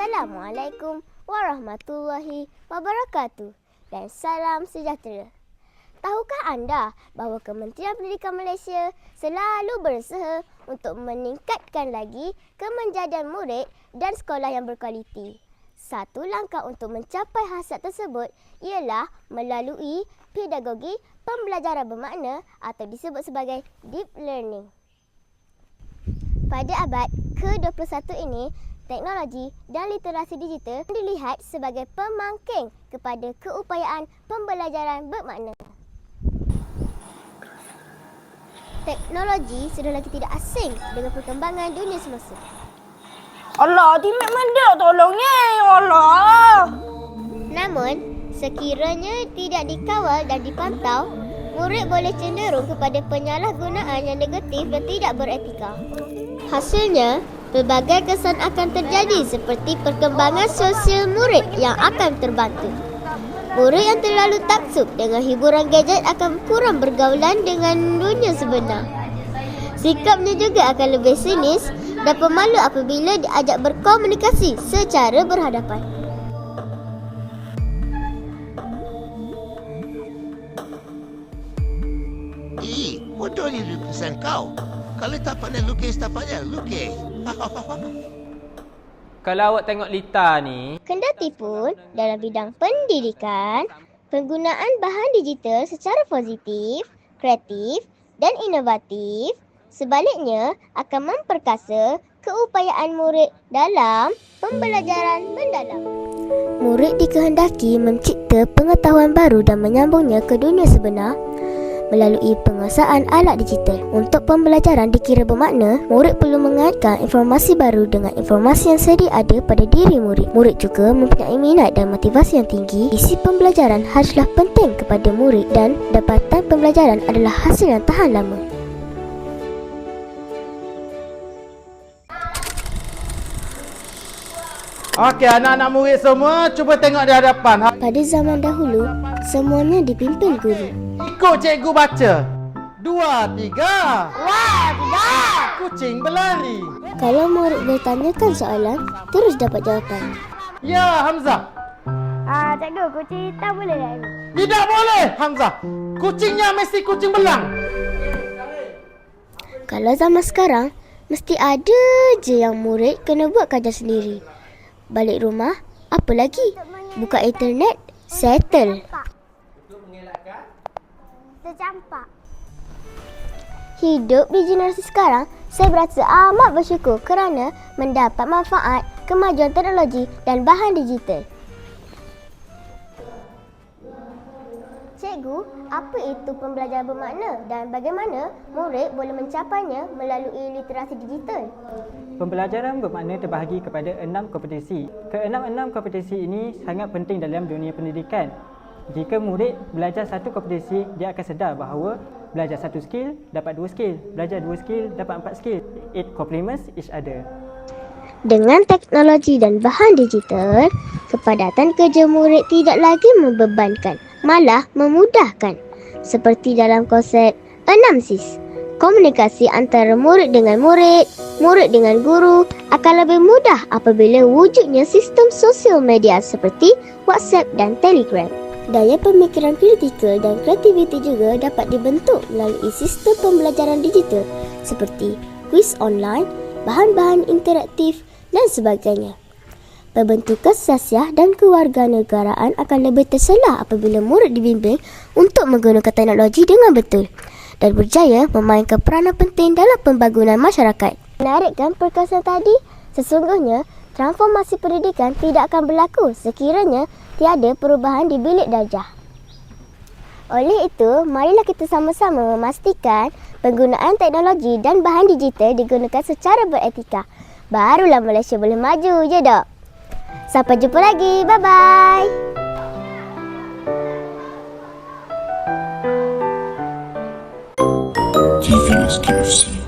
Assalamualaikum warahmatullahi wabarakatuh dan salam sejahtera. Tahukah anda bahawa Kementerian Pendidikan Malaysia selalu berusaha untuk meningkatkan lagi kemenjadian murid dan sekolah yang berkualiti? Satu langkah untuk mencapai hasrat tersebut ialah melalui pedagogi pembelajaran bermakna atau disebut sebagai deep learning. Pada abad ke-21 ini, teknologi dan literasi digital dilihat sebagai pemangking kepada keupayaan pembelajaran bermakna. Teknologi sudah lagi tidak asing dengan perkembangan dunia semasa. Allah, timek mandak tolongnya. Allah. Namun, sekiranya tidak dikawal dan dipantau, murid boleh cenderung kepada penyalahgunaan yang negatif dan tidak beretika. Hasilnya, pelbagai kesan akan terjadi seperti perkembangan sosial murid yang akan terbantu. Murid yang terlalu taksub dengan hiburan gadget akan kurang bergaulan dengan dunia sebenar. Sikapnya juga akan lebih sinis dan pemalu apabila diajak berkomunikasi secara berhadapan. Bodohnya lukisan kau. Kalau tak pandai lukis, tak payah lukis. Kalau awak tengok Lita ni, Kendati pun dalam bidang pendidikan, penggunaan bahan digital secara positif, kreatif dan inovatif sebaliknya akan memperkasa keupayaan murid dalam pembelajaran mendalam. Murid dikehendaki mencipta pengetahuan baru dan menyambungnya ke dunia sebenar melalui penguasaan alat digital. Untuk pembelajaran dikira bermakna, murid perlu mengaitkan informasi baru dengan informasi yang sedia ada pada diri murid. Murid juga mempunyai minat dan motivasi yang tinggi. Isi pembelajaran haruslah penting kepada murid dan dapatan pembelajaran adalah hasil yang tahan lama. okey, anak-anak murid semua cuba tengok di hadapan. Pada zaman dahulu, semuanya dipimpin guru. Ikut cikgu baca. 2, 3. Wah, tidak! Kucing berlari. Kalau murid bertanyakan soalan, terus dapat jawapan. Ya, Hamzah. Cikgu, kucing hitam boleh lari? Tidak boleh, Hamzah. Kucingnya mesti kucing belang. Kalau zaman sekarang, mesti ada je yang murid kena buat kerja sendiri. Balik rumah, apa lagi? Buka internet, settle. Tercampak. Hidup di generasi sekarang, saya berasa amat bersyukur kerana mendapat manfaat kemajuan teknologi dan bahan digital. Cikgu, apa itu pembelajaran bermakna dan bagaimana murid boleh mencapainya melalui literasi digital? Pembelajaran bermakna terbahagi kepada 6 kompetisi. Keenam-enam kompetisi ini sangat penting dalam dunia pendidikan. Jika murid belajar satu kompetisi, dia akan sedar bahawa belajar satu skill dapat 2 skill, belajar 2 skill dapat 4 skill. It complements each other. Dengan teknologi dan bahan digital, kepadatan kerja murid tidak lagi membebankan, malah memudahkan. Seperti dalam konsep 6Cs. Komunikasi antara murid dengan murid dengan guru akan lebih mudah apabila wujudnya sistem sosial media seperti WhatsApp dan Telegram. Daya pemikiran kritikal dan kreativiti juga dapat dibentuk melalui sistem pembelajaran digital seperti kuis online, bahan-bahan interaktif dan sebagainya. Pembentukan sasiah dan kewarganegaraan akan lebih terselah apabila murid dibimbing untuk menggunakan teknologi dengan betul dan berjaya memainkan peranan penting dalam pembangunan masyarakat. Menarikkan perkataan tadi, sesungguhnya transformasi pendidikan tidak akan berlaku sekiranya tiada perubahan di bilik darjah. Oleh itu, marilah kita sama-sama memastikan penggunaan teknologi dan bahan digital digunakan secara beretika. Barulah Malaysia boleh maju, je dok? Sampai jumpa lagi. Bye-bye. TVS KFC.